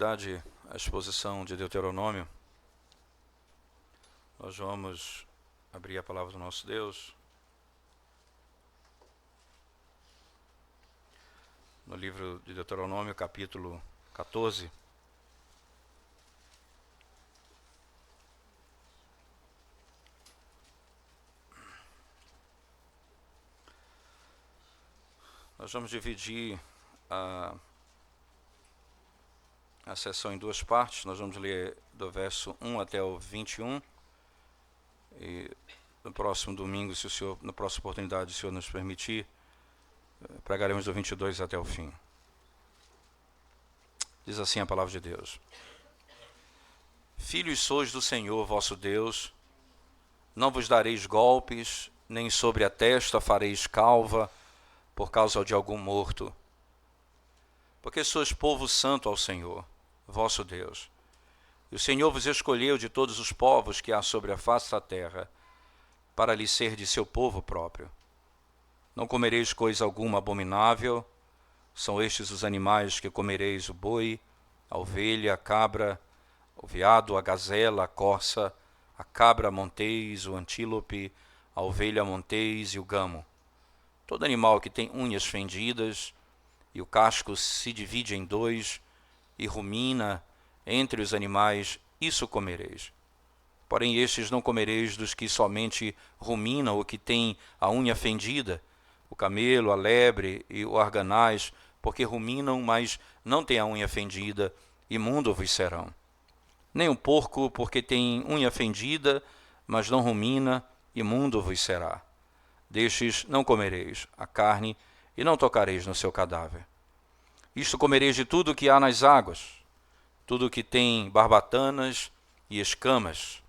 A exposição de Deuteronômio, nós vamos abrir a palavra do nosso Deus no livro de Deuteronômio, capítulo 14. Nós vamos dividir a sessão em duas partes. Nós vamos ler do verso 1 até o 21. E no próximo domingo, na próxima oportunidade, se o Senhor nos permitir, pregaremos do 22 até o fim. Diz assim a palavra de Deus: Filhos sois do Senhor vosso Deus, não vos dareis golpes, nem sobre a testa fareis calva, por causa de algum morto. Porque sois povo santo ao Senhor, vosso Deus. E o Senhor vos escolheu de todos os povos que há sobre a face da terra, para lhe ser de seu povo próprio. Não comereis coisa alguma abominável, são estes os animais que comereis: o boi, a ovelha, a cabra, o veado, a gazela, a corça, a cabra monteis, o antílope, a ovelha monteis e o gamo. Todo animal que tem unhas fendidas, e o casco se divide em dois, e rumina entre os animais, isso comereis. Porém estes não comereis dos que somente ruminam, o que tem a unha fendida, o camelo, a lebre e o arganaz, porque ruminam, mas não têm a unha fendida, imundo vos serão. Nem o porco, porque tem unha fendida, mas não rumina, imundo vos será. Destes não comereis a carne, e não tocareis no seu cadáver. Isto comereis de tudo que há nas águas, tudo que tem barbatanas e escamas.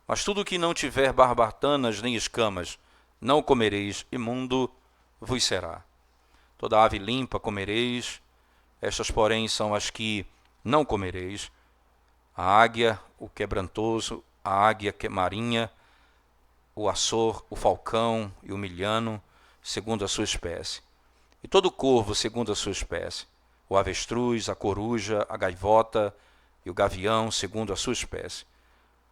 Mas tudo que não tiver barbatanas nem escamas, não comereis, imundo vos será. Toda ave limpa comereis, estas, porém, são as que não comereis: a águia, o quebrantoso, a águia marinha, o açor, o falcão e o milhano, segundo a sua espécie. E todo corvo, segundo a sua espécie. O avestruz, a coruja, a gaivota e o gavião, segundo a sua espécie.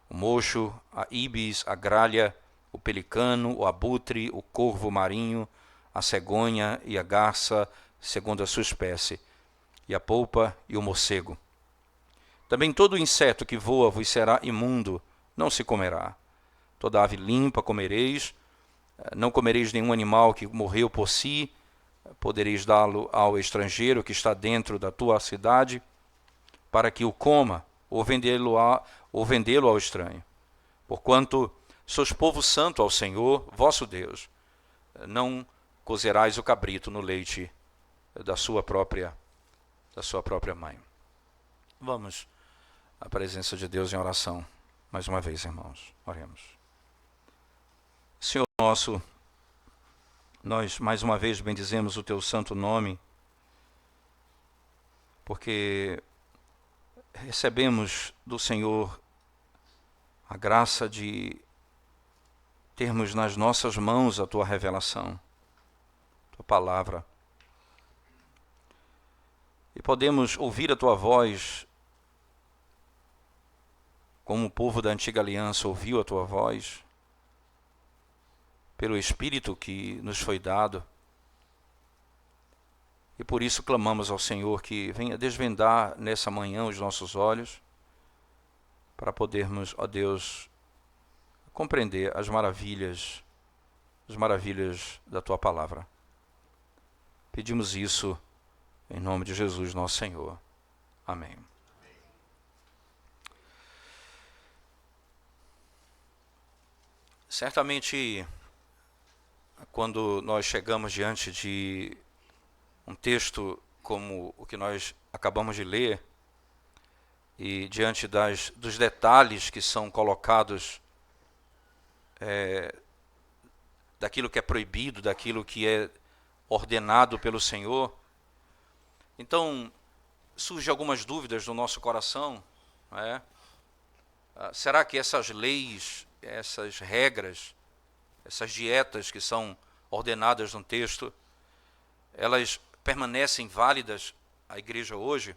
O mocho, a ibis, a gralha, o pelicano, o abutre, o corvo marinho, a cegonha e a garça, segundo a sua espécie. E a polpa e o morcego. Também todo inseto que voa vos será imundo, não se comerá. Toda ave limpa comereis, não comereis nenhum animal que morreu por si, podereis dá-lo ao estrangeiro que está dentro da tua cidade, para que o coma, ou vendê-lo ao estranho. Porquanto sois povo santo ao Senhor, vosso Deus. Não cozerás o cabrito no leite da sua própria mãe. Vamos à presença de Deus em oração. Mais uma vez, irmãos, oremos. Senhor nosso, nós mais uma vez bendizemos o teu santo nome, porque recebemos do Senhor a graça de termos nas nossas mãos a tua revelação, tua palavra. E podemos ouvir a tua voz, como o povo da antiga aliança ouviu a tua voz, pelo Espírito que nos foi dado. E por isso clamamos ao Senhor que venha desvendar nessa manhã os nossos olhos, para podermos, ó Deus, compreender as maravilhas da tua palavra. Pedimos isso em nome de Jesus, nosso Senhor. Amém. Certamente, quando nós chegamos diante de um texto como o que nós acabamos de ler, e diante dos detalhes que são colocados daquilo que é proibido, daquilo que é ordenado pelo Senhor, então surgem algumas dúvidas no nosso coração, não é? Será que essas leis, essas regras, essas dietas que são ordenadas no texto, elas permanecem válidas à igreja hoje?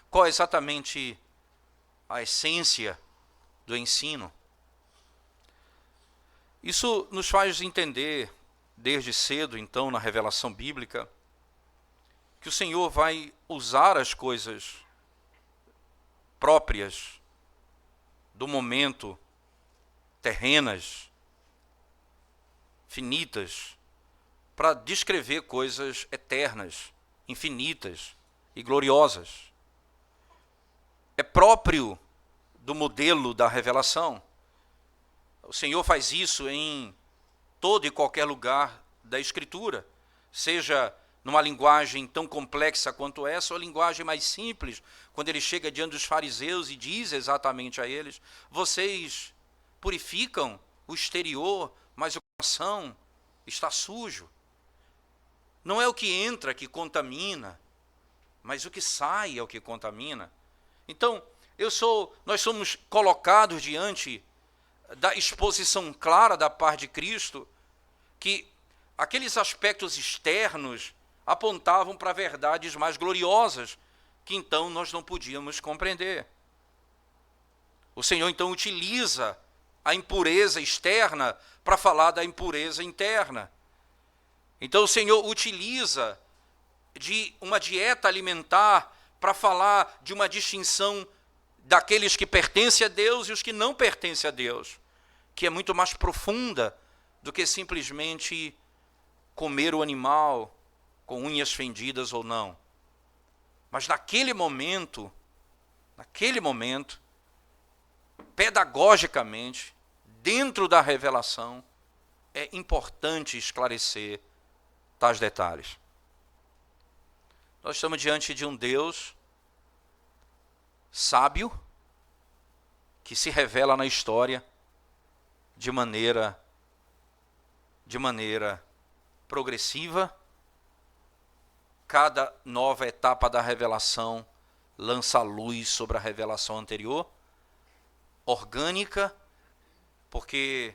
qual é exatamente a essência do ensino. Isso nos faz entender, desde cedo, então, na revelação bíblica, que o Senhor vai usar as coisas próprias do momento, terrenas, finitas, para descrever coisas eternas, infinitas e gloriosas. É próprio do modelo da revelação. O Senhor faz isso em todo e qualquer lugar da Escritura, seja numa linguagem tão complexa quanto essa, ou a linguagem mais simples, quando ele chega diante dos fariseus e diz exatamente a eles: vocês purificam o exterior, mas o coração está sujo. Não é o que entra que contamina, mas o que sai é o que contamina. Então, nós somos colocados diante da exposição clara da parte de Cristo, que aqueles aspectos externos apontavam para verdades mais gloriosas, que então nós não podíamos compreender. O Senhor então utiliza a impureza externa para falar da impureza interna. Então o Senhor utiliza de uma dieta alimentar para falar de uma distinção daqueles que pertencem a Deus e os que não pertencem a Deus, que é muito mais profunda do que simplesmente comer o animal com unhas fendidas ou não. Mas naquele momento, pedagogicamente, dentro da revelação, é importante esclarecer tais detalhes. Nós estamos diante de um Deus sábio, que se revela na história de maneira progressiva. Cada nova etapa da revelação lança luz sobre a revelação anterior, orgânica, porque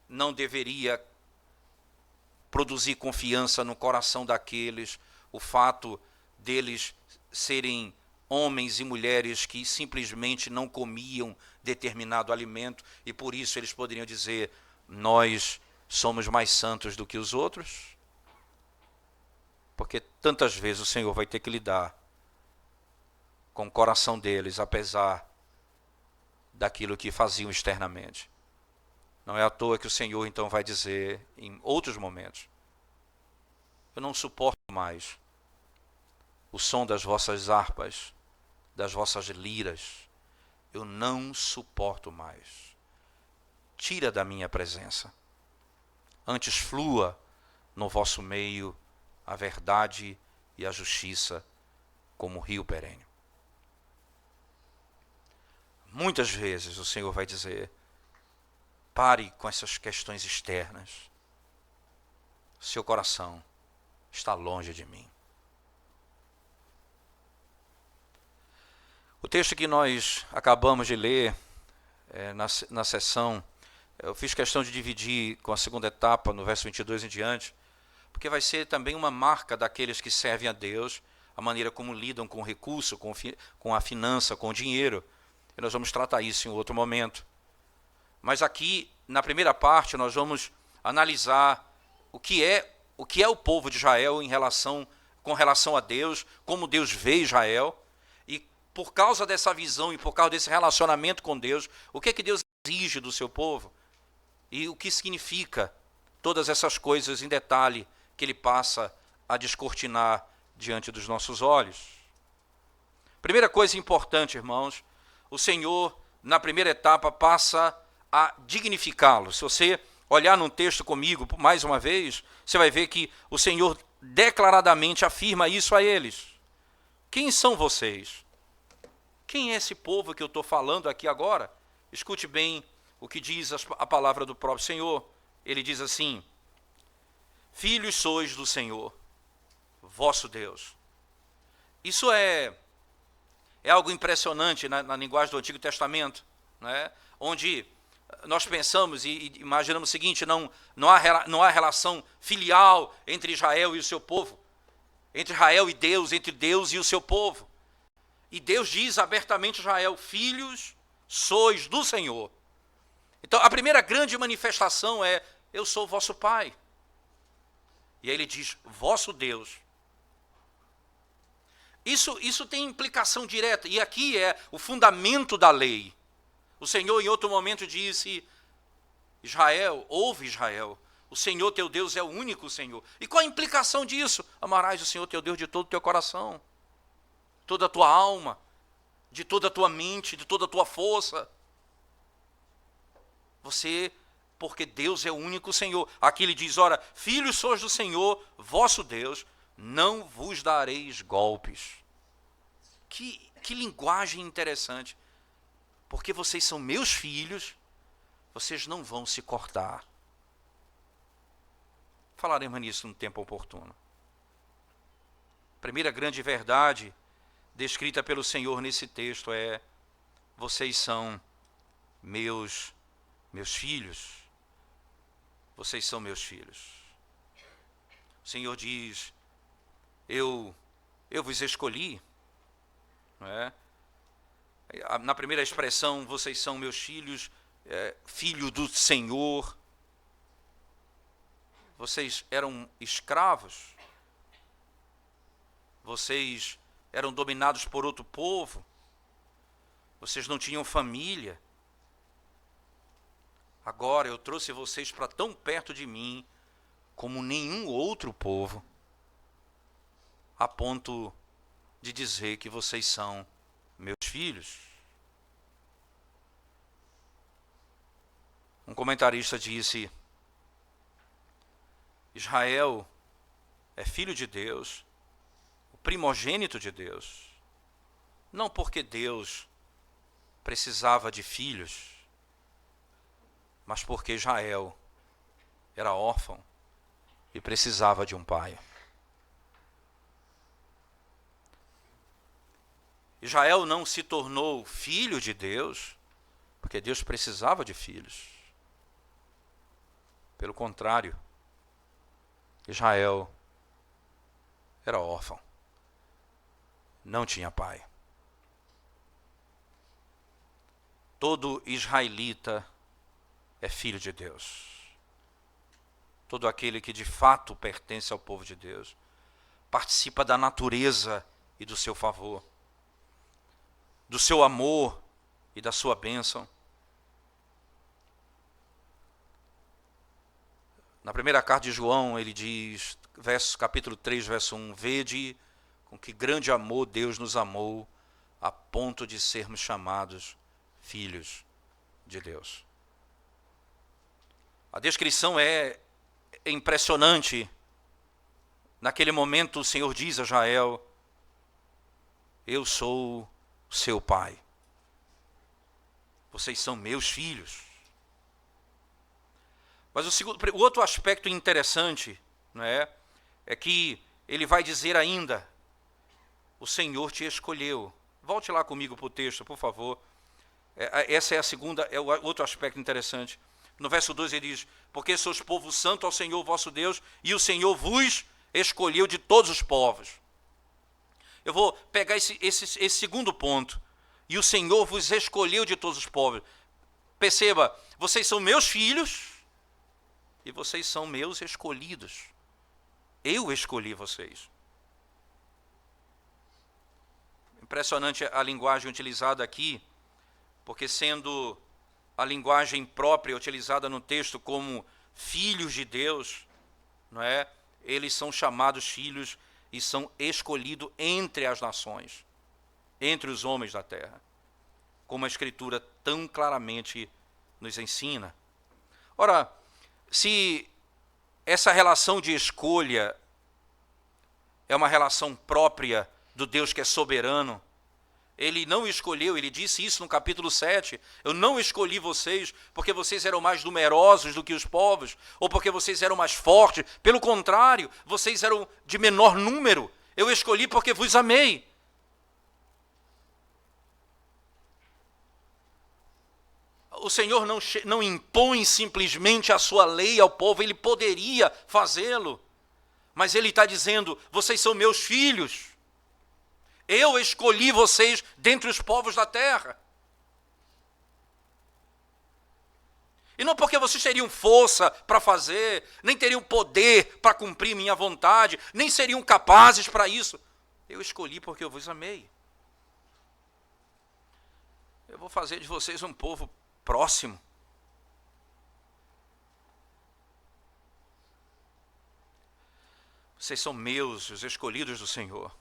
não deveria produzir confiança no coração daqueles o fato deles serem homens e mulheres que simplesmente não comiam determinado alimento e por isso eles poderiam dizer: nós somos mais santos do que os outros. Porque tantas vezes o Senhor vai ter que lidar com o coração deles, apesar daquilo que faziam externamente. Não é à toa que o Senhor então vai dizer em outros momentos: eu não suporto mais o som das vossas harpas, das vossas liras. Eu não suporto mais. Tira da minha presença. Antes flua no vosso meio a verdade e a justiça como rio perene. Muitas vezes o Senhor vai dizer: pare com essas questões externas. Seu coração está longe de mim. O texto que nós acabamos de ler na sessão, eu fiz questão de dividir com a segunda etapa, no verso 22 em diante, porque vai ser também uma marca daqueles que servem a Deus, a maneira como lidam com o recurso, com a finança, com o dinheiro. E nós vamos tratar isso em outro momento. Mas aqui, na primeira parte, nós vamos analisar o que é o povo de Israel com relação a Deus, como Deus vê Israel, e por causa dessa visão e por causa desse relacionamento com Deus, o que é que Deus exige do seu povo e o que significa todas essas coisas em detalhe que ele passa a descortinar diante dos nossos olhos. Primeira coisa importante, irmãos, o Senhor, na primeira etapa, passa a dignificá-lo. Se você olhar num texto comigo, mais uma vez, você vai ver que o Senhor declaradamente afirma isso a eles. Quem são vocês? Quem é esse povo que eu estou falando aqui agora? Escute bem o que diz a palavra do próprio Senhor. Ele diz assim: filhos sois do Senhor, vosso Deus. Isso é algo impressionante na linguagem do Antigo Testamento, né? Onde nós pensamos e imaginamos o seguinte: não há relação filial entre Israel e o seu povo, entre Israel e Deus, entre Deus e o seu povo. E Deus diz abertamente a Israel: filhos sois do Senhor. Então a primeira grande manifestação é: eu sou vosso pai. E aí ele diz: vosso Deus. Isso tem implicação direta, e aqui é o fundamento da lei. O Senhor em outro momento disse: Israel, ouve Israel, o Senhor teu Deus é o único Senhor. E qual a implicação disso? Amarás o Senhor teu Deus de todo o teu coração, toda a tua alma, de toda a tua mente, de toda a tua força. Porque Deus é o único Senhor. Aqui ele diz: ora, filhos sois do Senhor, vosso Deus, não vos dareis golpes. Que linguagem interessante. Porque vocês são meus filhos, vocês não vão se cortar. Falaremos nisso no tempo oportuno. Primeira grande verdade descrita pelo Senhor nesse texto é: vocês são meus filhos. Vocês são meus filhos. O Senhor diz: eu vos escolhi. Não é? Na primeira expressão, vocês são meus filhos, filho do Senhor. Vocês eram escravos. Vocês eram dominados por outro povo. Vocês não tinham família. Agora eu trouxe vocês para tão perto de mim como nenhum outro povo, a ponto de dizer que vocês são meus filhos. Um comentarista disse: Israel é filho de Deus, o primogênito de Deus, não porque Deus precisava de filhos, mas porque Israel era órfão e precisava de um pai. Israel não se tornou filho de Deus porque Deus precisava de filhos. Pelo contrário, Israel era órfão, não tinha pai. Todo israelita é filho de Deus. Todo aquele que de fato pertence ao povo de Deus participa da natureza e do seu favor, do seu amor e da sua bênção. Na primeira carta de João, ele diz, capítulo 3, verso 1, vede com que grande amor Deus nos amou, a ponto de sermos chamados filhos de Deus. A descrição é impressionante. Naquele momento o Senhor diz a Israel: eu sou seu pai. Vocês são meus filhos. Mas o outro aspecto interessante, não é que ele vai dizer ainda: o Senhor te escolheu. Volte lá comigo para o texto, por favor. Essa é a segunda, é o outro aspecto interessante. No verso 2 ele diz: porque sois povo santo ao Senhor vosso Deus, e o Senhor vos escolheu de todos os povos. Eu vou pegar esse segundo ponto. E o Senhor vos escolheu de todos os povos. Perceba, vocês são meus filhos e vocês são meus escolhidos. Eu escolhi vocês. Impressionante a linguagem utilizada aqui, porque sendo a linguagem própria utilizada no texto como filhos de Deus, não é? Eles são chamados filhos e são escolhidos entre as nações, entre os homens da terra, como a Escritura tão claramente nos ensina. Ora, se essa relação de escolha é uma relação própria do Deus que é soberano, ele não escolheu, ele disse isso no capítulo 7, eu não escolhi vocês porque vocês eram mais numerosos do que os povos, ou porque vocês eram mais fortes, pelo contrário, vocês eram de menor número, eu escolhi porque vos amei. O Senhor não impõe simplesmente a sua lei ao povo, ele poderia fazê-lo, mas ele está dizendo, vocês são meus filhos, Eu escolhi vocês dentre os povos da terra. E não porque vocês teriam força para fazer, nem teriam poder para cumprir minha vontade, nem seriam capazes para isso. Eu escolhi porque eu vos amei. Eu vou fazer de vocês um povo próximo. Vocês são meus, os escolhidos do Senhor.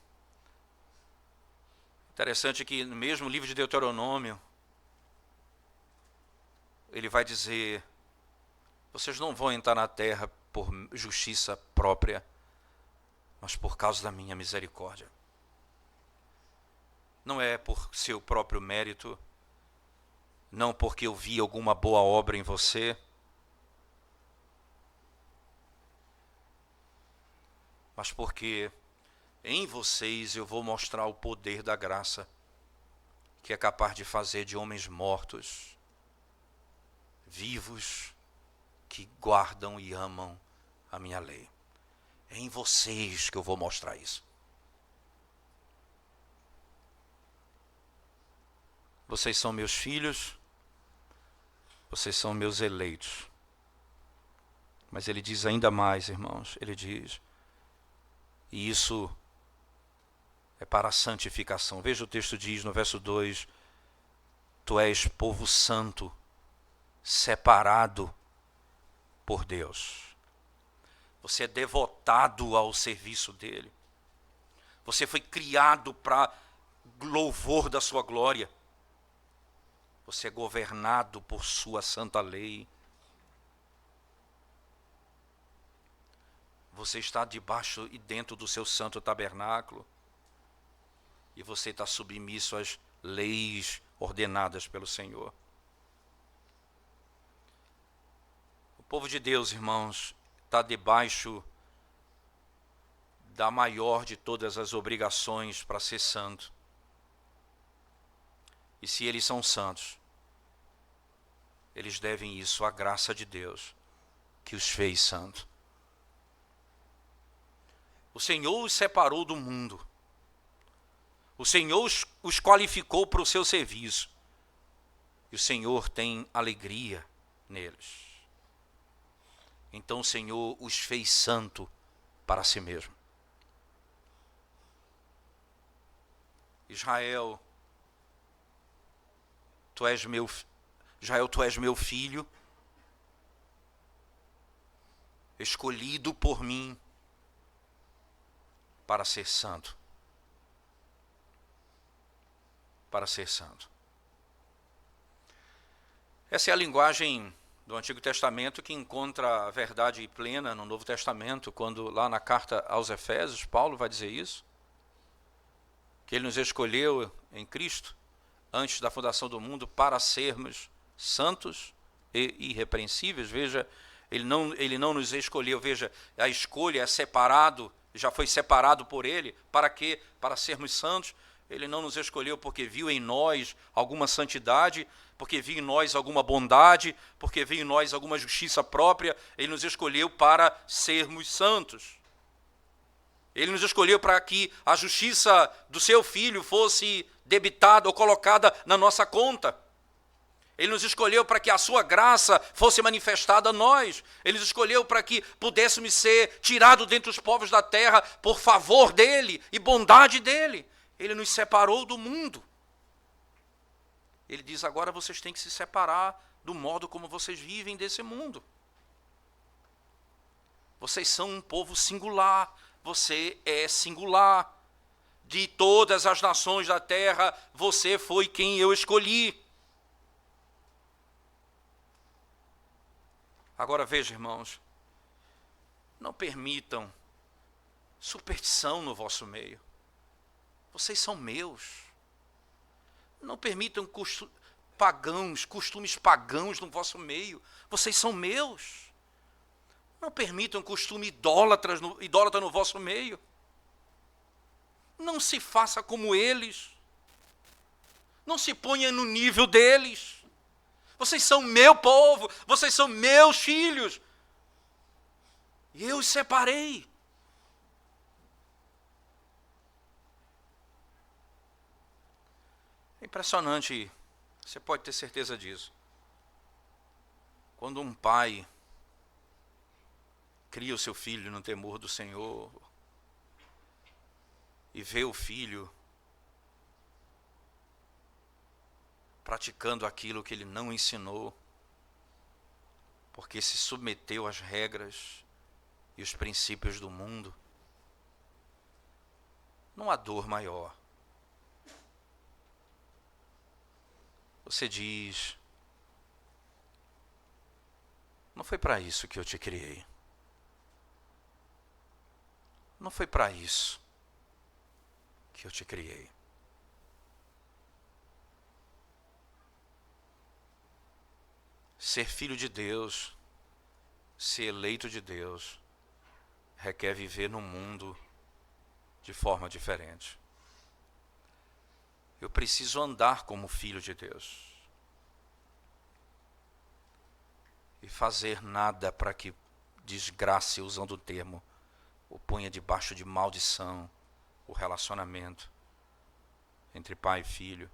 Interessante que no mesmo livro de Deuteronômio, ele vai dizer, vocês não vão entrar na terra por justiça própria, mas por causa da minha misericórdia. Não é por seu próprio mérito, não porque eu vi alguma boa obra em você, mas porque em vocês eu vou mostrar o poder da graça, que é capaz de fazer de homens mortos, vivos, que guardam e amam a minha lei. É em vocês que eu vou mostrar isso. Vocês são meus filhos, vocês são meus eleitos. Mas ele diz ainda mais, irmãos, ele diz, e isso é para a santificação. Veja o texto diz no verso 2, tu és povo santo, separado por Deus. Você é devotado ao serviço dele. Você foi criado para louvor da sua glória. Você é governado por sua santa lei. Você está debaixo e dentro do seu santo tabernáculo. E você está submisso às leis ordenadas pelo Senhor. O povo de Deus, irmãos, está debaixo da maior de todas as obrigações para ser santo. E se eles são santos, eles devem isso à graça de Deus, que os fez santo. O Senhor os separou do mundo. O Senhor os qualificou para o seu serviço. E o Senhor tem alegria neles. Então o Senhor os fez santo para si mesmo. Israel, tu és meu filho, escolhido por mim para ser santo. Para ser santo. Essa é a linguagem do Antigo Testamento que encontra a verdade plena no Novo Testamento, quando lá na carta aos Efésios, Paulo vai dizer isso, que ele nos escolheu em Cristo, antes da fundação do mundo, para sermos santos e irrepreensíveis. Veja, ele não nos escolheu, veja, a escolha é separado, já foi separado por ele, para quê? Para sermos santos. Ele não nos escolheu porque viu em nós alguma santidade, porque viu em nós alguma bondade, porque viu em nós alguma justiça própria. Ele nos escolheu para sermos santos. Ele nos escolheu para que a justiça do seu Filho fosse debitada ou colocada na nossa conta. Ele nos escolheu para que a sua graça fosse manifestada a nós. Ele nos escolheu para que pudéssemos ser tirados dentre os povos da terra por favor dele e bondade dele. Ele nos separou do mundo. Ele diz, agora vocês têm que se separar do modo como vocês vivem desse mundo. Vocês são um povo singular. Você é singular. De todas as nações da terra, você foi quem eu escolhi. Agora veja, irmãos, não permitam superstição no vosso meio. Vocês são meus. Não permitam costumes pagãos no vosso meio. Vocês são meus. Não permitam costume idólatra no vosso meio. Não se faça como eles. Não se ponha no nível deles. Vocês são meu povo, vocês são meus filhos. E eu os separei. É impressionante, você pode ter certeza disso. Quando um pai cria o seu filho no temor do Senhor e vê o filho praticando aquilo que ele não ensinou, porque se submeteu às regras e os princípios do mundo, não há dor maior. Você diz: não foi para isso que eu te criei. Não foi para isso que eu te criei. Ser filho de Deus, ser eleito de Deus, requer viver no mundo de forma diferente. Eu preciso andar como filho de Deus e fazer nada para que desgrace, usando o termo, ou ponha debaixo de maldição o relacionamento entre pai e filho.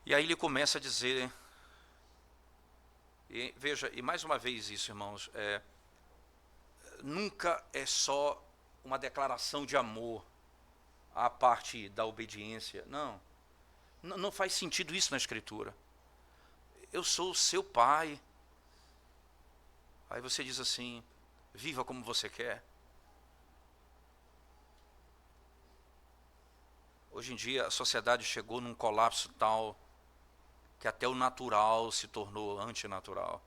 E aí ele começa a dizer, e veja, e mais uma vez isso, irmãos, nunca é só uma declaração de amor à parte da obediência. Não faz sentido isso na Escritura. Eu sou o seu pai. Aí você diz assim: viva como você quer. Hoje em dia a sociedade chegou num colapso tal que até o natural se tornou antinatural,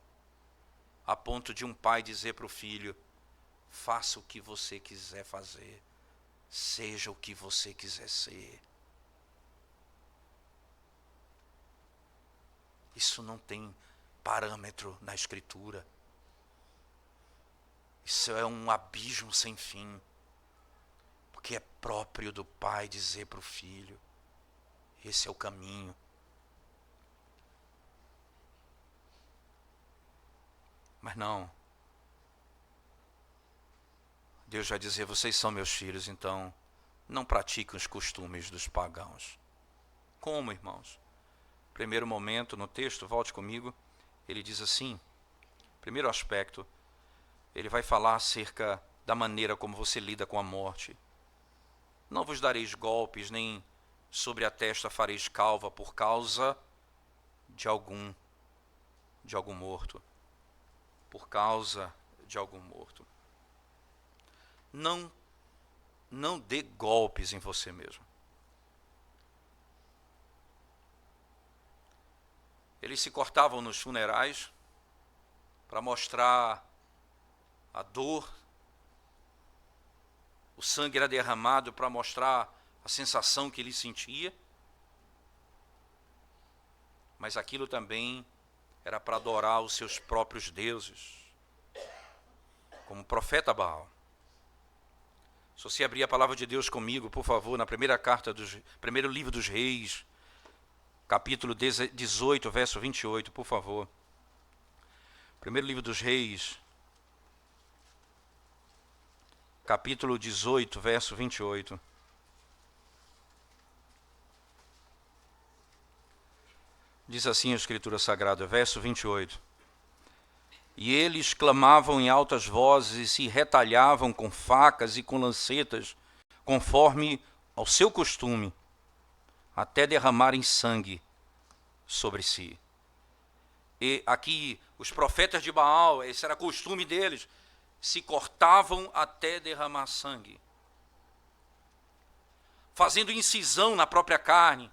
a ponto de um pai dizer para o filho: faça o que você quiser fazer, seja o que você quiser ser. Isso não tem parâmetro na Escritura. Isso é um abismo sem fim, porque é próprio do pai dizer para o filho: esse é o caminho. Mas não. Deus vai dizer: vocês são meus filhos, então não pratiquem os costumes dos pagãos. Como, irmãos? Primeiro momento no texto, volte comigo, ele diz assim, primeiro aspecto, ele vai falar acerca da maneira como você lida com a morte. Não vos dareis golpes, nem sobre a testa fareis calva por causa de algum morto. Por causa de algum morto. Não dê golpes em você mesmo. Eles se cortavam nos funerais para mostrar a dor. O sangue era derramado para mostrar a sensação que ele sentia. Mas aquilo também era para adorar os seus próprios deuses, como o profeta Baal. Se você abrir a palavra de Deus comigo, por favor, na primeiro livro dos Reis, capítulo 18, verso 28, por favor. Primeiro livro dos Reis, capítulo 18, verso 28. Diz assim a Escritura Sagrada, verso 28. E eles clamavam em altas vozes e se retalhavam com facas e com lancetas, conforme ao seu costume, até derramarem sangue sobre si. E aqui, os profetas de Baal, esse era costume deles, se cortavam até derramar sangue, fazendo incisão na própria carne.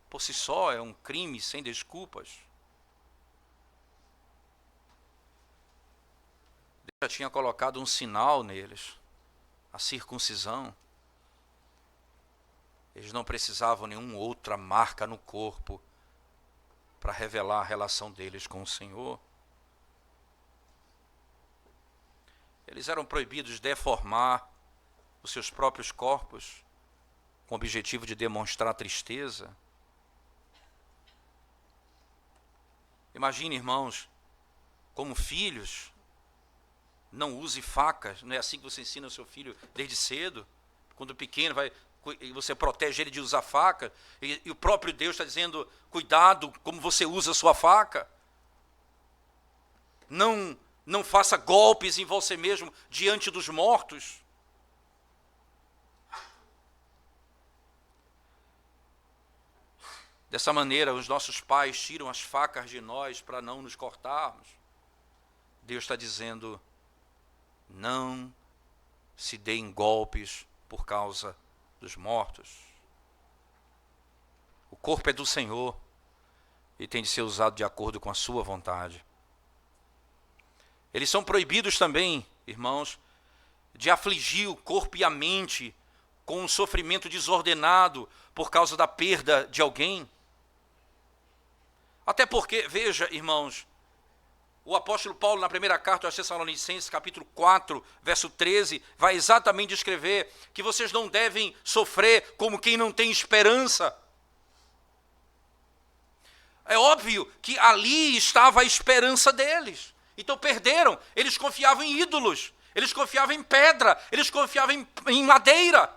Por si só é um crime sem desculpas. Deus já tinha colocado um sinal neles, a circuncisão. Eles não precisavam nenhuma outra marca no corpo para revelar a relação deles com o Senhor. Eles eram proibidos de deformar os seus próprios corpos com o objetivo de demonstrar tristeza. Imagine, irmãos, como filhos, Não use facas, não é assim que você ensina o seu filho desde cedo? Quando pequeno, você protege ele de usar faca, e o próprio Deus está dizendo, cuidado como você usa a sua faca. Não faça golpes em você mesmo diante dos mortos. Dessa maneira, os nossos pais tiram as facas de nós para não nos cortarmos. Deus está dizendo, não se deem golpes por causa dos mortos. O corpo é do Senhor e tem de ser usado de acordo com a sua vontade. Eles são proibidos também, irmãos, de afligir o corpo e a mente com um sofrimento desordenado por causa da perda de alguém. Até porque, veja, irmãos, o apóstolo Paulo, na primeira carta aos Tessalonicenses, capítulo 4, verso 13, vai exatamente descrever que vocês não devem sofrer como quem não tem esperança. É óbvio que ali estava a esperança deles. Então perderam. Eles confiavam em ídolos, eles confiavam em pedra, eles confiavam em madeira.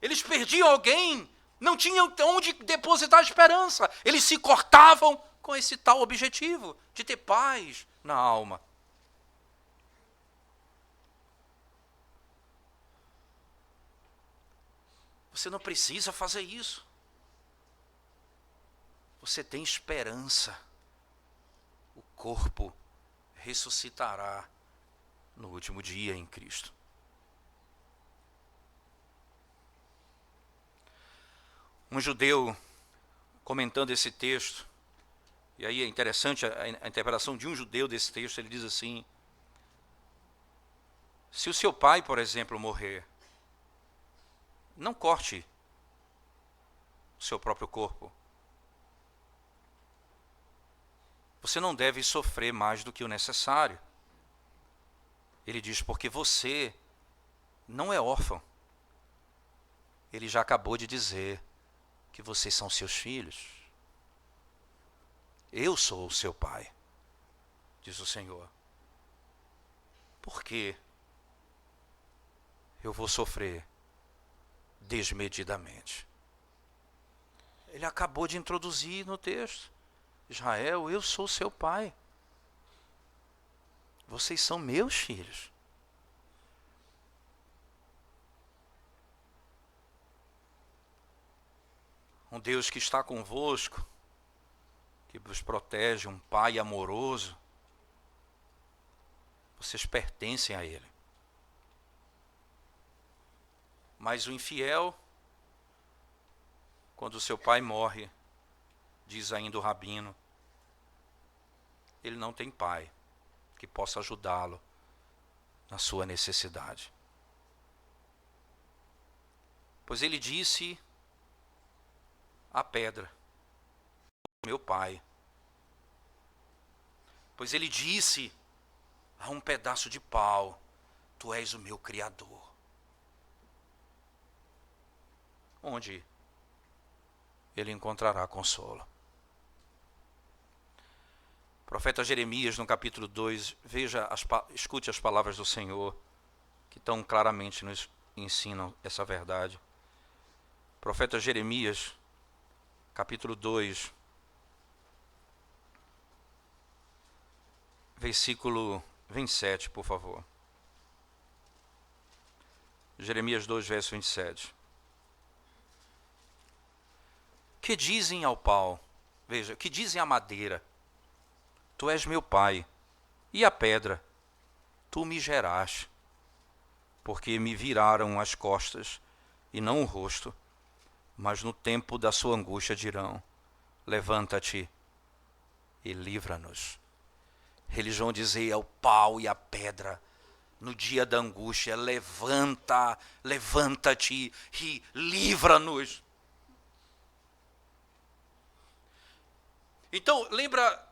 Eles perdiam alguém, não tinham onde depositar a esperança. Eles se cortavam com esse tal objetivo de ter paz na alma. Você não precisa fazer isso. Você tem esperança. O corpo ressuscitará no último dia em Cristo. Um judeu, comentando esse texto, e aí é interessante a interpretação de um judeu desse texto, ele diz assim, se o seu pai, por exemplo, morrer, não corte o seu próprio corpo. Você não deve sofrer mais do que o necessário. Ele diz, porque você não é órfão. Ele já acabou de dizer que vocês são seus filhos. Eu sou o seu pai, diz o Senhor. Por que eu vou sofrer desmedidamente? Ele acabou de introduzir no texto. Israel, eu sou seu pai. Vocês são meus filhos. Um Deus que está convosco, que vos protege, um pai amoroso. Vocês pertencem a Ele. Mas o infiel, quando o seu pai morre, diz ainda o rabino, ele não tem pai que possa ajudá-lo na sua necessidade. Pois ele disse à pedra, meu pai. Pois ele disse a um pedaço de pau, tu és o meu Criador. Onde ele encontrará consolo? O profeta Jeremias, no capítulo 2, escute as palavras do Senhor, que tão claramente nos ensinam essa verdade. O profeta Jeremias, capítulo 2, versículo 27, por favor. Jeremias 2, verso 27. Que dizem ao pau, veja, que dizem à madeira, tu és meu pai, e a pedra, tu me geraste, porque me viraram as costas e não o rosto, mas no tempo da sua angústia dirão, levanta-te e livra-nos. Eles vão dizer ao pau e à pedra, no dia da angústia, levanta-te e livra-nos. Então, lembra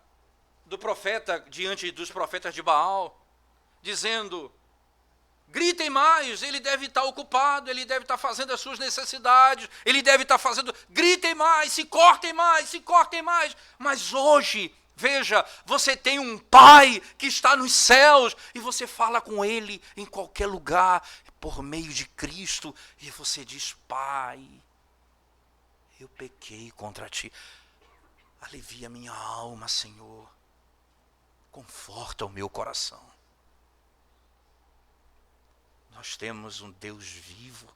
do profeta diante dos profetas de Baal, dizendo, gritem mais, ele deve estar ocupado, ele deve estar fazendo as suas necessidades, ele deve estar fazendo, gritem mais, se cortem mais, mas hoje Veja, você tem um Pai que está nos céus e você fala com Ele em qualquer lugar, por meio de Cristo, e você diz: Pai, eu pequei contra Ti. Alivia minha alma, Senhor. Conforta o meu coração. Nós temos um Deus vivo.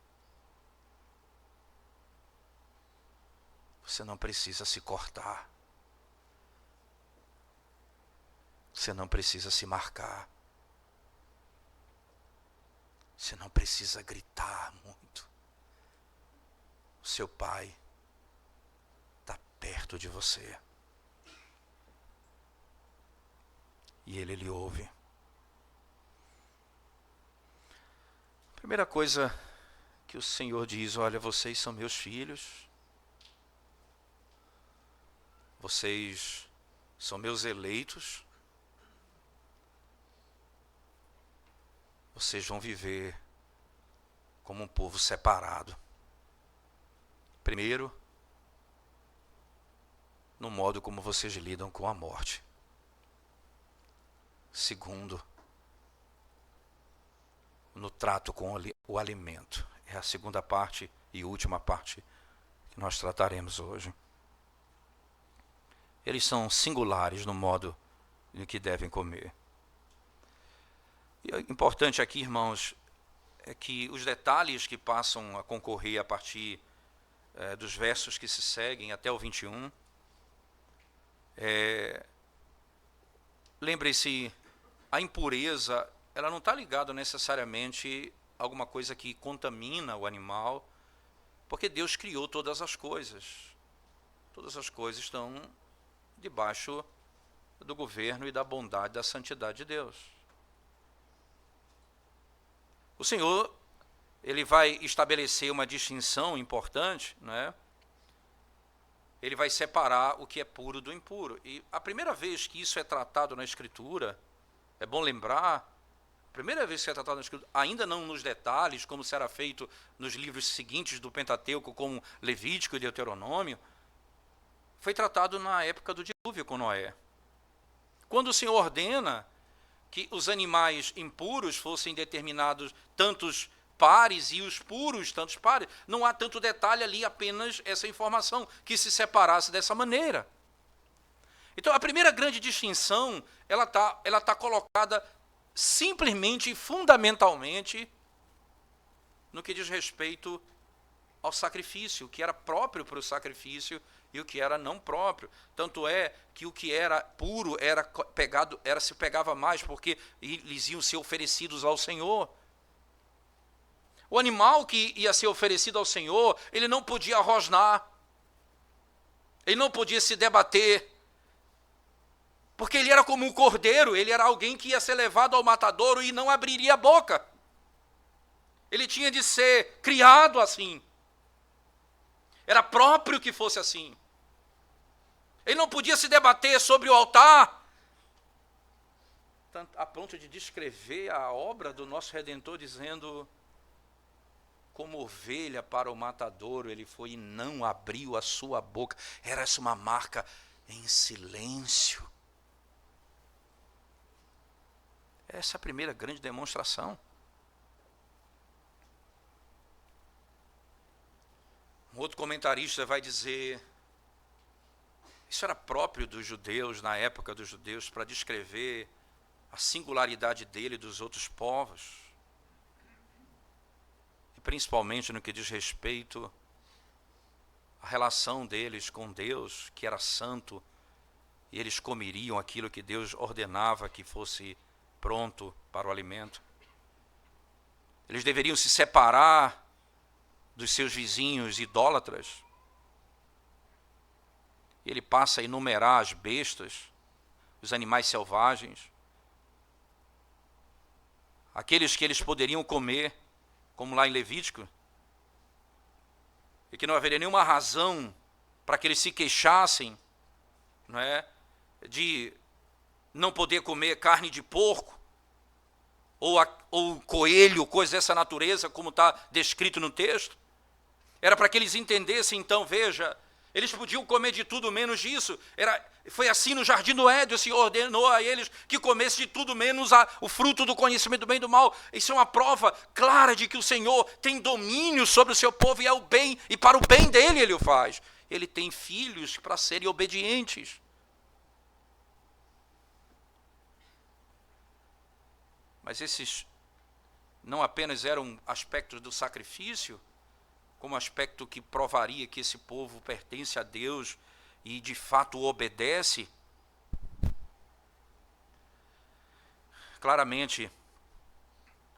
Você não precisa se cortar. Você não precisa se marcar. Você não precisa gritar muito. O seu Pai está perto de você. E Ele lhe ouve. Primeira coisa que o Senhor diz: olha, vocês são meus filhos. Vocês são meus eleitos. Vocês vão viver como um povo separado. Primeiro, no modo como vocês lidam com a morte. Segundo, no trato com o alimento. É a segunda parte e última parte que nós trataremos hoje. Eles são singulares no modo em que devem comer. E o importante aqui, irmãos, é que os detalhes que passam a concorrer a partir dos versos que se seguem até o 21, lembre-se, a impureza, ela não está ligada necessariamente a alguma coisa que contamina o animal, porque Deus criou todas as coisas. Todas as coisas estão debaixo do governo e da bondade, da santidade de Deus. O Senhor, Ele vai estabelecer uma distinção importante, né? Ele vai separar o que é puro do impuro. E a primeira vez que isso é tratado na Escritura, é bom lembrar, a primeira vez que é tratado na Escritura, ainda não nos detalhes, como será feito nos livros seguintes do Pentateuco, como Levítico e Deuteronômio, foi tratado na época do dilúvio com Noé. Quando o Senhor ordena que os animais impuros fossem determinados tantos pares e os puros tantos pares, não há tanto detalhe ali, apenas essa informação, que se separasse dessa maneira. Então, a primeira grande distinção, ela tá colocada simplesmente e fundamentalmente no que diz respeito ao sacrifício, o que era próprio para o sacrifício e o que era não próprio. Tanto é que o que era puro se pegava mais, porque eles iam ser oferecidos ao Senhor. O animal que ia ser oferecido ao Senhor, ele não podia rosnar, ele não podia se debater, porque ele era como um cordeiro, ele era alguém que ia ser levado ao matadouro e não abriria a boca. Ele tinha de ser criado assim. Era próprio que fosse assim. Ele não podia se debater sobre o altar, a ponto de descrever a obra do nosso Redentor, dizendo: como ovelha para o matadouro ele foi e não abriu a sua boca. Era essa uma marca em silêncio. Essa é a primeira grande demonstração. Um outro comentarista vai dizer: isso era próprio dos judeus, na época dos judeus, para descrever a singularidade dele e dos outros povos. E principalmente no que diz respeito à relação deles com Deus, que era santo, e eles comeriam aquilo que Deus ordenava que fosse pronto para o alimento. Eles deveriam se separar dos seus vizinhos idólatras. E ele passa a enumerar as bestas, os animais selvagens, aqueles que eles poderiam comer, como lá em Levítico, e que não haveria nenhuma razão para que eles se queixassem, não é, de não poder comer carne de porco, ou coelho, coisa dessa natureza, como está descrito no texto. Era para que eles entendessem, então, veja, Eles podiam comer de tudo menos disso. Foi assim no jardim do Éden, o Senhor ordenou a eles que comessem de tudo menos o fruto do conhecimento do bem e do mal. Isso é uma prova clara de que o Senhor tem domínio sobre o seu povo e é o bem, e para o bem dele ele o faz. Ele tem filhos para serem obedientes. Mas esses não apenas eram aspectos do sacrifício, como aspecto que provaria que esse povo pertence a Deus e de fato obedece. Claramente,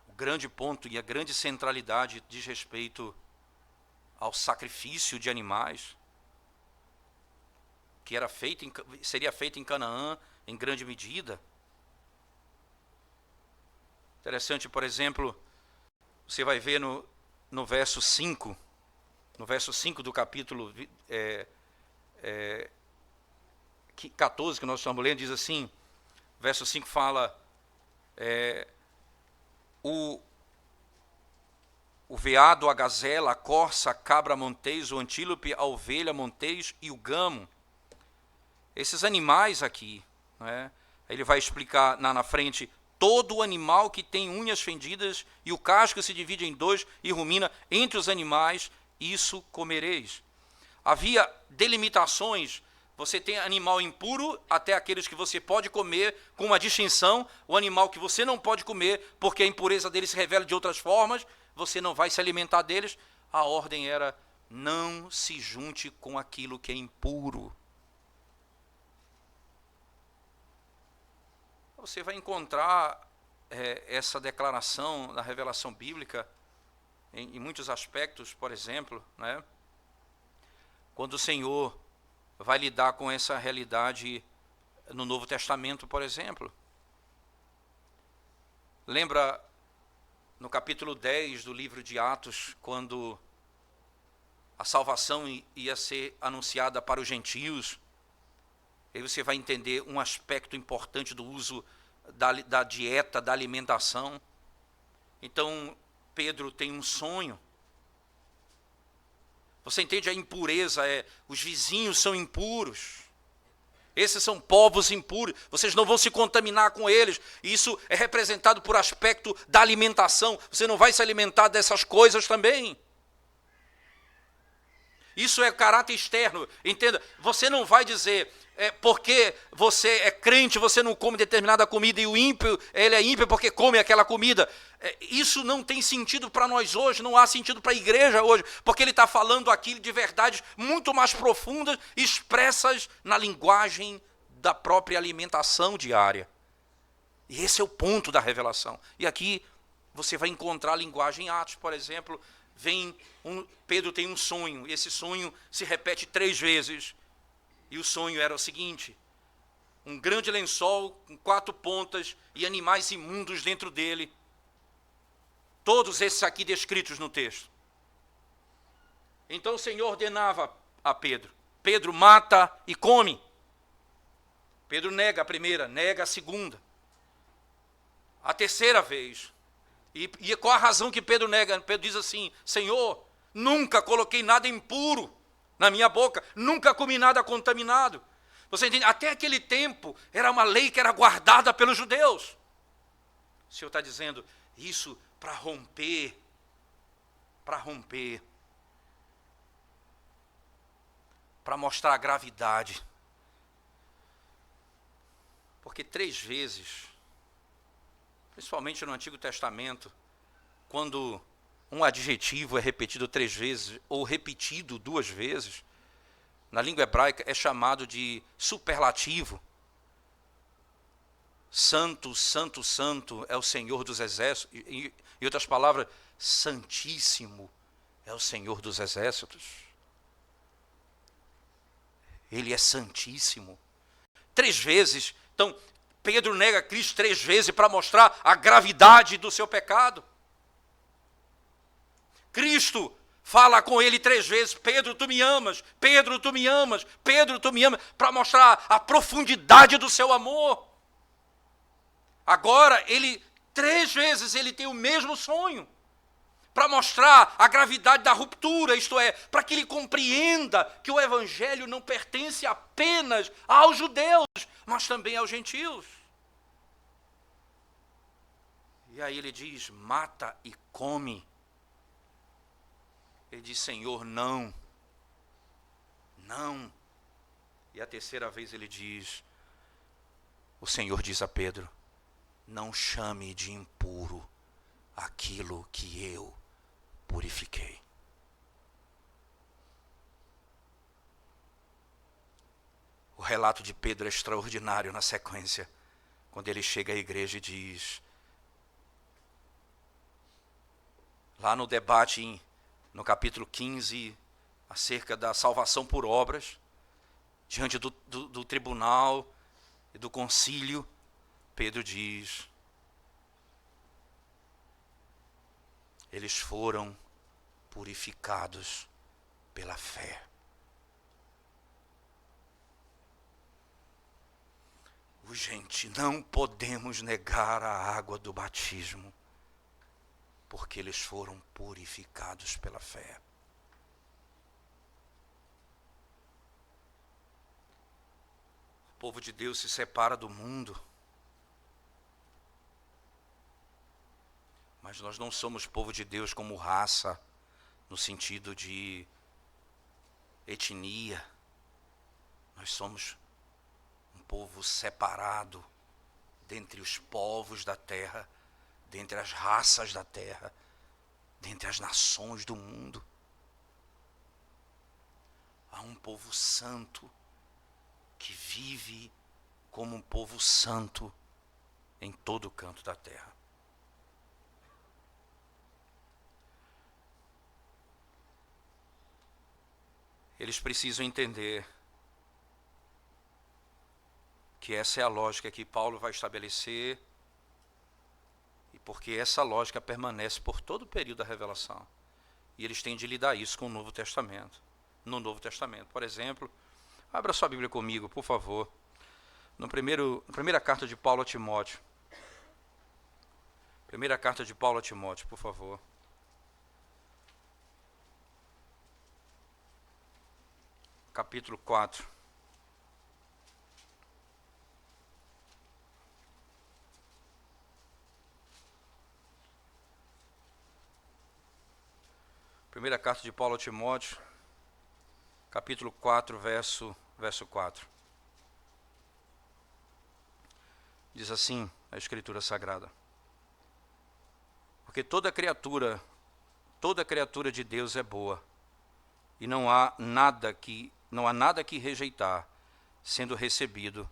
o grande ponto e a grande centralidade diz respeito ao sacrifício de animais, que seria feito em Canaã em grande medida. Interessante, por exemplo, você vai ver no verso 5, do capítulo 14, que nós estamos lendo, diz assim, verso 5 fala, o veado, a gazela, a corça, a cabra montês, o antílope, a ovelha montês e o gamo. Esses animais aqui, né, ele vai explicar na frente, todo animal que tem unhas fendidas e o casco se divide em dois e rumina entre os animais, isso comereis. Havia delimitações, você tem animal impuro, até aqueles que você pode comer, com uma distinção, o animal que você não pode comer, porque a impureza deles se revela de outras formas, você não vai se alimentar deles. A ordem era, não se junte com aquilo que é impuro. Você vai encontrar essa declaração na revelação bíblica em muitos aspectos, por exemplo, né? Quando o Senhor vai lidar com essa realidade no Novo Testamento, por exemplo. Lembra no capítulo 10 do livro de Atos, quando a salvação ia ser anunciada para os gentios? Aí você vai entender um aspecto importante do uso da dieta, da alimentação. Então, Pedro tem um sonho. Você entende a impureza? Os vizinhos são impuros. Esses são povos impuros. Vocês não vão se contaminar com eles. Isso é representado por aspecto da alimentação. Você não vai se alimentar dessas coisas também. Isso é caráter externo. Entenda? Você não vai dizer... porque você é crente, você não come determinada comida e o ímpio, ele é ímpio porque come aquela comida. Isso não tem sentido para nós hoje, não há sentido para a igreja hoje, porque ele está falando aqui de verdades muito mais profundas, expressas na linguagem da própria alimentação diária. E esse é o ponto da revelação. E aqui você vai encontrar a linguagem em Atos, por exemplo, Pedro tem um sonho, e esse sonho se repete 3 vezes. E o sonho era o seguinte, um grande lençol com 4 pontas e animais imundos dentro dele. Todos esses aqui descritos no texto. Então o Senhor ordenava a Pedro, Pedro, mata e come. Pedro nega a primeira, nega a segunda. A terceira vez. E qual a razão que Pedro nega? Pedro diz assim, Senhor, nunca coloquei nada impuro na minha boca, nunca comi nada contaminado. Você entende? Até aquele tempo, era uma lei que era guardada pelos judeus. O Senhor está dizendo isso para romper, para mostrar a gravidade. Porque 3 vezes, principalmente no Antigo Testamento, quando um adjetivo é repetido 3 vezes, ou repetido 2 vezes, na língua hebraica é chamado de superlativo. Santo, santo, santo é o Senhor dos exércitos. Em outras palavras, santíssimo é o Senhor dos exércitos. Ele é santíssimo. 3 vezes. Então, Pedro nega Cristo 3 vezes para mostrar a gravidade do seu pecado. Cristo fala com ele 3 vezes, Pedro, tu me amas, Pedro, tu me amas, Pedro, tu me amas, para mostrar a profundidade do seu amor. Agora, 3 vezes ele tem o mesmo sonho. para mostrar a gravidade da ruptura, isto é, para que ele compreenda que o evangelho não pertence apenas aos judeus, mas também aos gentios. E aí ele diz, mata e come. Ele diz, Senhor, não. Não. E a terceira vez ele diz, o Senhor diz a Pedro, não chame de impuro aquilo que eu purifiquei. O relato de Pedro é extraordinário na sequência, quando ele chega à igreja e diz, lá no debate, no capítulo 15, acerca da salvação por obras, diante do tribunal e do concílio, Pedro diz, eles foram purificados pela fé. Gente, não podemos negar a água do batismo, porque eles foram purificados pela fé. O povo de Deus se separa do mundo, mas nós não somos povo de Deus como raça, no sentido de etnia. Nós somos um povo separado dentre os povos da terra, dentre as raças da terra, dentre as nações do mundo. Há um povo santo que vive como um povo santo em todo o canto da terra. Eles precisam entender que essa é a lógica que Paulo vai estabelecer, e porque essa lógica permanece por todo o período da revelação. E eles têm de lidar isso com o Novo Testamento. No Novo Testamento, por exemplo, abra sua Bíblia comigo, por favor, na primeira carta de Paulo a Timóteo. Primeira carta de Paulo a Timóteo, por favor. Capítulo 4. Primeira carta de Paulo a Timóteo, capítulo 4, verso 4. Diz assim a Escritura Sagrada. Porque toda criatura de Deus é boa, e não há nada que rejeitar, sendo recebido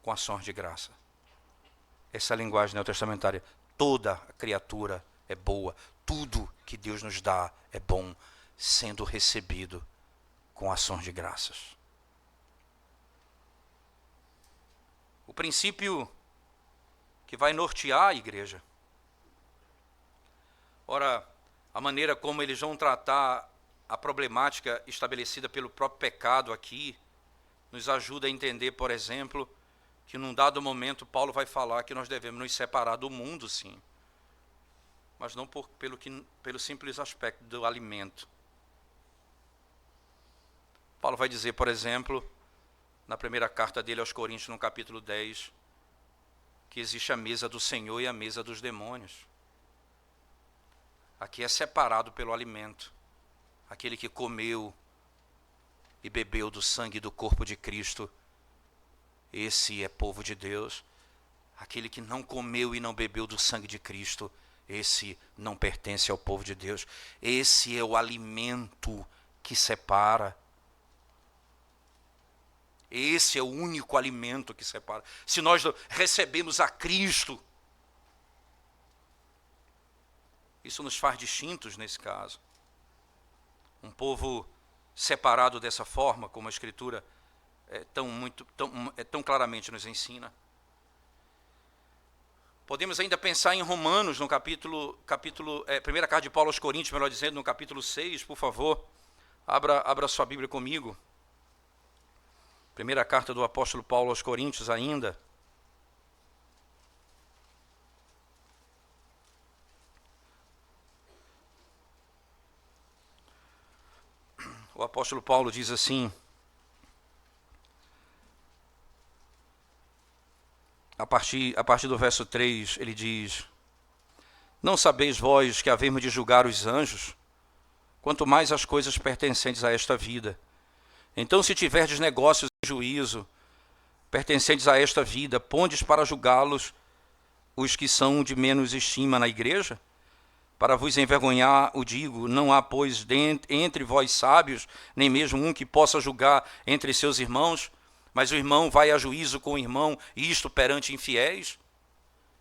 com ações de graça. Essa é a linguagem neotestamentária. Toda criatura é boa. Tudo que Deus nos dá é bom, sendo recebido com ações de graças. O princípio que vai nortear a igreja. Ora, a maneira como eles vão tratar a problemática estabelecida pelo próprio pecado aqui, nos ajuda a entender, por exemplo, que num dado momento Paulo vai falar que nós devemos nos separar do mundo, sim. Mas não pelo simples aspecto do alimento. Paulo vai dizer, por exemplo, na primeira carta dele aos Coríntios, no capítulo 10, que existe a mesa do Senhor e a mesa dos demônios. Aqui é separado pelo alimento. Aquele que comeu e bebeu do sangue e do corpo de Cristo, esse é povo de Deus. Aquele que não comeu e não bebeu do sangue de Cristo, esse não pertence ao povo de Deus. Esse é o alimento que separa. Esse é o único alimento que separa. Se nós recebemos a Cristo, isso nos faz distintos nesse caso. Um povo separado dessa forma, como a Escritura tão claramente nos ensina. Podemos ainda pensar em Romanos, no primeira carta de Paulo aos Coríntios, melhor dizendo, no capítulo 6, por favor. Abra sua Bíblia comigo. Primeira carta do apóstolo Paulo aos Coríntios ainda. O apóstolo Paulo diz assim, a partir do verso 3, ele diz: não sabeis vós que havemos de julgar os anjos, quanto mais as coisas pertencentes a esta vida. Então, se tiverdes negócios em juízo, pertencentes a esta vida, pondes para julgá-los os que são de menos estima na igreja? Para vos envergonhar, o digo, não há, pois, entre vós sábios, nem mesmo um que possa julgar entre seus irmãos, mas o irmão vai a juízo com o irmão, e isto perante infiéis?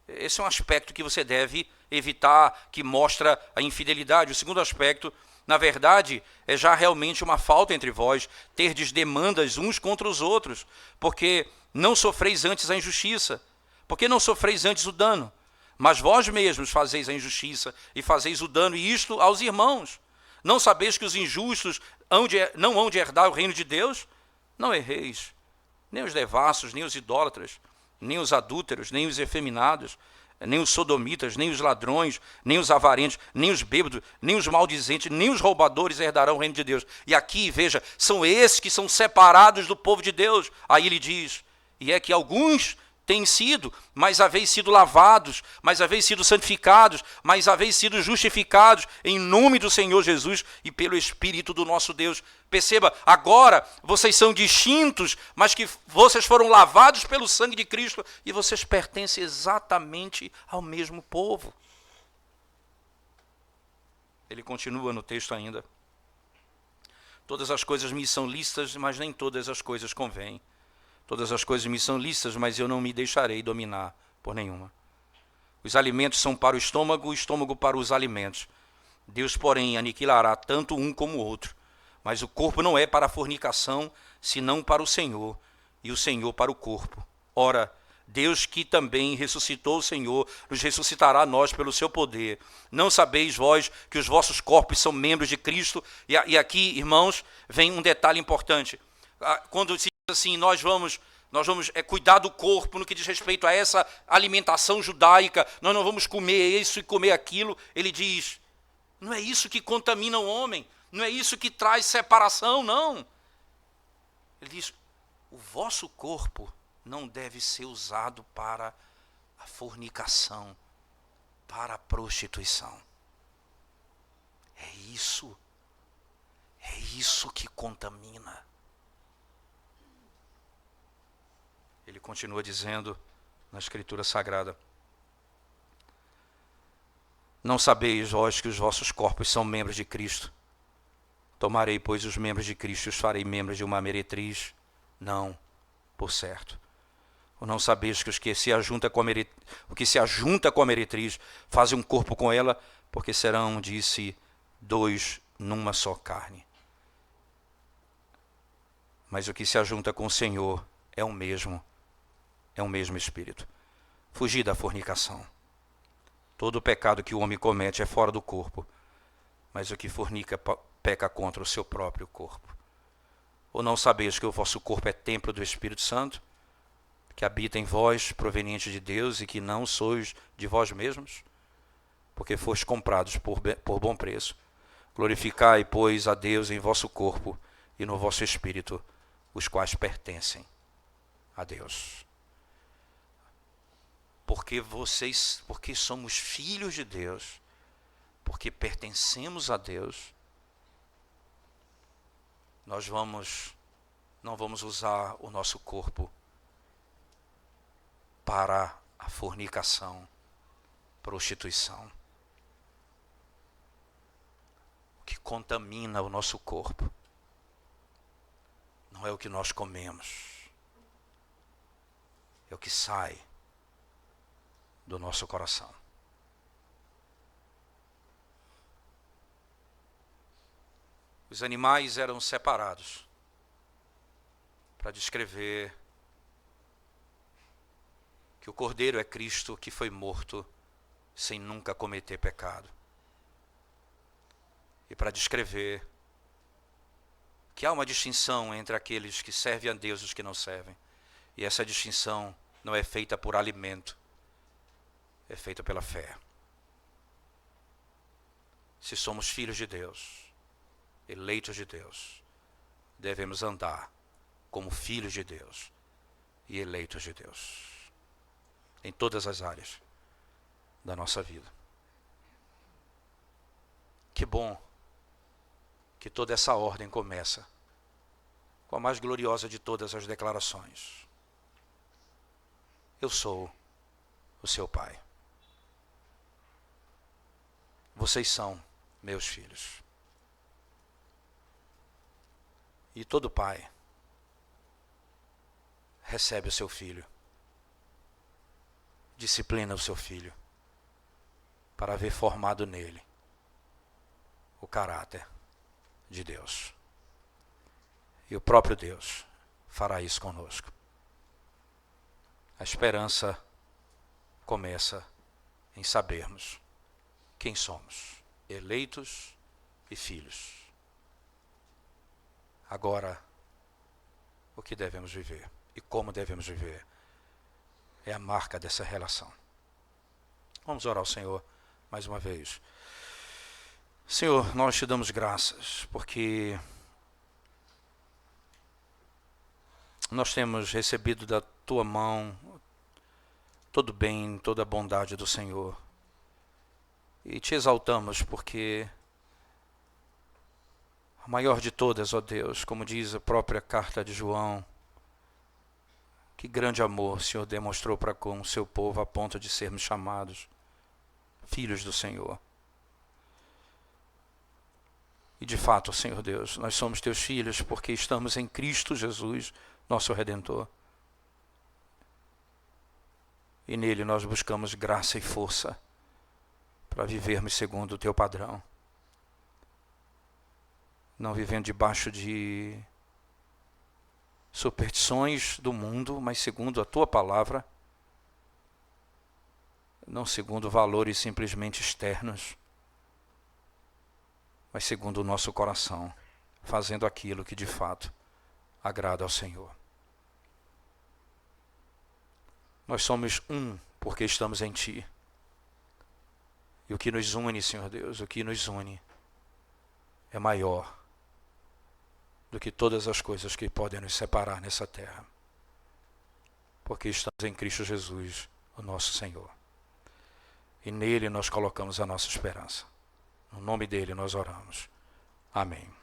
Esse é um aspecto que você deve evitar, que mostra a infidelidade. O segundo aspecto, na verdade, é já realmente uma falta entre vós, terdes demandas uns contra os outros, porque não sofreis antes a injustiça, porque não sofreis antes o dano, mas vós mesmos fazeis a injustiça e fazeis o dano, e isto aos irmãos. Não sabeis que os injustos não hão de herdar o reino de Deus? Não erreis, nem os devassos, nem os idólatras, nem os adúlteros, nem os efeminados, nem os sodomitas, nem os ladrões, nem os avarentos, nem os bêbados, nem os maldizentes, nem os roubadores herdarão o reino de Deus. E aqui, veja, são esses que são separados do povo de Deus. Aí ele diz, e é que alguns têm sido, mas haveis sido lavados, mas haveis sido santificados, mas haveis sido justificados em nome do Senhor Jesus e pelo Espírito do nosso Deus. Perceba, agora vocês são distintos, mas que vocês foram lavados pelo sangue de Cristo e vocês pertencem exatamente ao mesmo povo. Ele continua no texto ainda. Todas as coisas me são lícitas, mas nem todas as coisas convêm. Todas as coisas me são lícitas, mas eu não me deixarei dominar por nenhuma. Os alimentos são para o estômago para os alimentos. Deus, porém, aniquilará tanto um como o outro. Mas o corpo não é para a fornicação, senão para o Senhor, e o Senhor para o corpo. Ora, Deus que também ressuscitou o Senhor, nos ressuscitará a nós pelo seu poder. Não sabeis vós que os vossos corpos são membros de Cristo? E aqui, irmãos, vem um detalhe importante. Quando se diz assim, nós vamos cuidar do corpo no que diz respeito a essa alimentação judaica, nós não vamos comer isso e comer aquilo, ele diz, não é isso que contamina o homem, não é isso que traz separação, não. Ele diz, o vosso corpo não deve ser usado para a fornicação, para a prostituição. É isso que contamina. Ele continua dizendo na Escritura Sagrada, não sabeis vós que os vossos corpos são membros de Cristo? Tomarei, pois, os membros de Cristo e os farei membros de uma meretriz? Não, por certo. Ou não sabeis que o que se ajunta com a meretriz fazem um corpo com ela, porque serão, disse, dois numa só carne. Mas o que se ajunta com o Senhor é o mesmo Espírito. Fugir da fornicação. Todo o pecado que o homem comete é fora do corpo, mas o que fornica peca contra o seu próprio corpo. Ou não sabeis que o vosso corpo é templo do Espírito Santo, que habita em vós, proveniente de Deus, e que não sois de vós mesmos? Porque fostes comprados por bom preço. Glorificai, pois, a Deus em vosso corpo e no vosso espírito, os quais pertencem a Deus. Porque somos filhos de Deus, porque pertencemos a Deus, nós não vamos usar o nosso corpo para a fornicação, prostituição. O que contamina o nosso corpo não é o que nós comemos, é o que sai do nosso coração. Os animais eram separados para descrever que o Cordeiro é Cristo que foi morto sem nunca cometer pecado. E para descrever que há uma distinção entre aqueles que servem a Deus e os que não servem. E essa distinção não é feita por alimento, é feita pela fé. Se somos filhos de Deus, eleitos de Deus, devemos andar como filhos de Deus e eleitos de Deus, em todas as áreas da nossa vida. Que bom que toda essa ordem começa com a mais gloriosa de todas as declarações: eu sou o seu pai. Vocês são meus filhos. E todo pai recebe o seu filho, disciplina o seu filho, para ver formado nele o caráter de Deus. E o próprio Deus fará isso conosco. A esperança começa em sabermos quem somos, eleitos e filhos. Agora, o que devemos viver e como devemos viver é a marca dessa relação. Vamos orar ao Senhor mais uma vez. Senhor, nós te damos graças porque nós temos recebido da tua mão todo o bem, toda a bondade do Senhor. E te exaltamos porque a maior de todas, ó Deus, como diz a própria carta de João, que grande amor o Senhor demonstrou para com o seu povo a ponto de sermos chamados filhos do Senhor. E de fato, Senhor Deus, nós somos teus filhos porque estamos em Cristo Jesus, nosso Redentor. E nele nós buscamos graça e força para vivermos segundo o teu padrão. Não vivendo debaixo de superstições do mundo, mas segundo a tua palavra, não segundo valores simplesmente externos, mas segundo o nosso coração, fazendo aquilo que de fato agrada ao Senhor. Nós somos um porque estamos em Ti. E o que nos une, Senhor Deus, o que nos une é maior do que todas as coisas que podem nos separar nessa terra. Porque estamos em Cristo Jesus, o nosso Senhor. E nele nós colocamos a nossa esperança. No nome dele nós oramos. Amém.